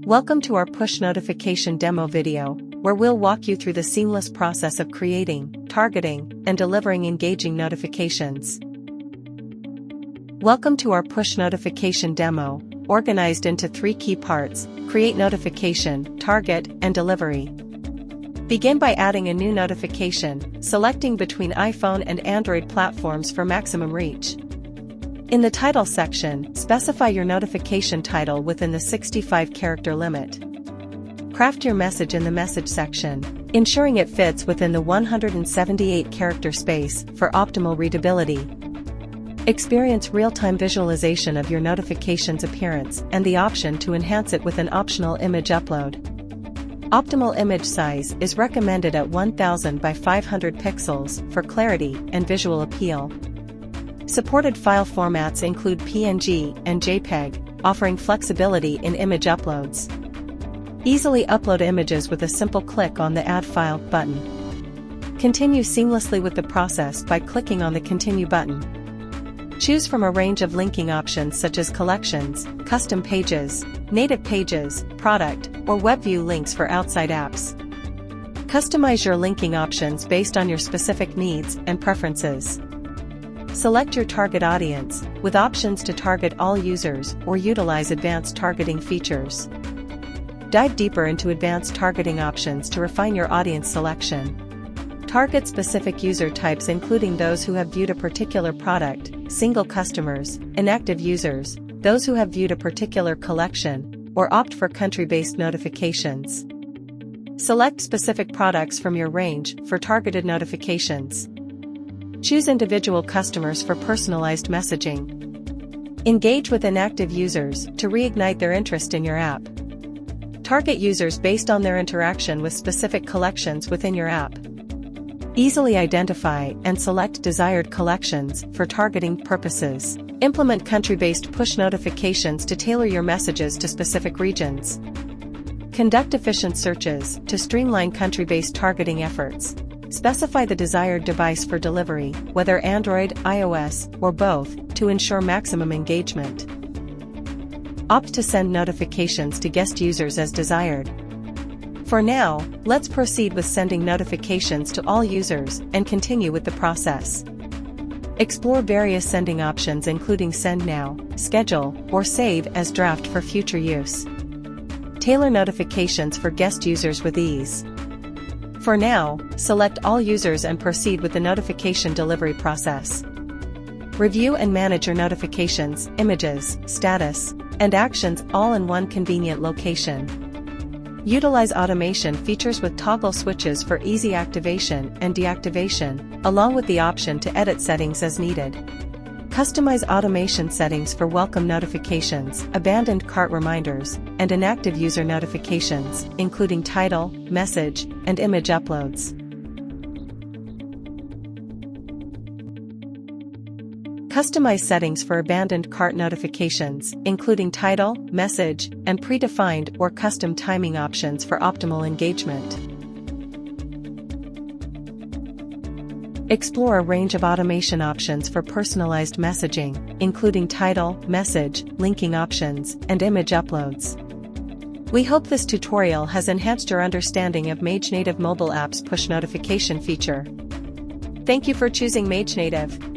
Welcome to our push notification demo video, where we'll walk you through the seamless process of creating, targeting, and delivering engaging notifications. Welcome to our push notification demo, organized into 3 key parts: create notification, target, and delivery. Begin by adding a new notification, selecting between iPhone and Android platforms for maximum reach. In the title section, specify your notification title within the 65-character limit. Craft your message in the message section, ensuring it fits within the 178-character space for optimal readability. Experience real-time visualization of your notification's appearance and the option to enhance it with an optional image upload. Optimal image size is recommended at 1000 by 500 pixels for clarity and visual appeal. Supported file formats include PNG and JPEG, offering flexibility in image uploads. Easily upload images with a simple click on the Add File button. Continue seamlessly with the process by clicking on the Continue button. Choose from a range of linking options such as collections, custom pages, native pages, product, or web view links for outside apps. Customize your linking options based on your specific needs and preferences. Select your target audience, with options to target all users or utilize advanced targeting features. Dive deeper into advanced targeting options to refine your audience selection. Target specific user types including those who have viewed a particular product, single customers, inactive users, those who have viewed a particular collection, or opt for country-based notifications. Select specific products from your range for targeted notifications. Choose individual customers for personalized messaging. Engage with inactive users to reignite their interest in your app. Target users based on their interaction with specific collections within your app. Easily identify and select desired collections for targeting purposes. Implement country-based push notifications to tailor your messages to specific regions. Conduct efficient searches to streamline country-based targeting efforts. Specify the desired device for delivery, whether Android, iOS, or both, to ensure maximum engagement. Opt to send notifications to guest users as desired. For now, let's proceed with sending notifications to all users and continue with the process. Explore various sending options including Send Now, Schedule, or Save as Draft for future use. Tailor notifications for guest users with ease. For now, select all users and proceed with the notification delivery process. Review and manage your notifications, images, status, and actions all in one convenient location. Utilize automation features with toggle switches for easy activation and deactivation, along with the option to edit settings as needed. Customize automation settings for welcome notifications, abandoned cart reminders, and inactive user notifications, including title, message, and image uploads. Customize settings for abandoned cart notifications, including title, message, and predefined or custom timing options for optimal engagement. Explore a range of automation options for personalized messaging, including title, message, linking options, and image uploads. We hope this tutorial has enhanced your understanding of MageNative mobile app's push notification feature. Thank you for choosing MageNative.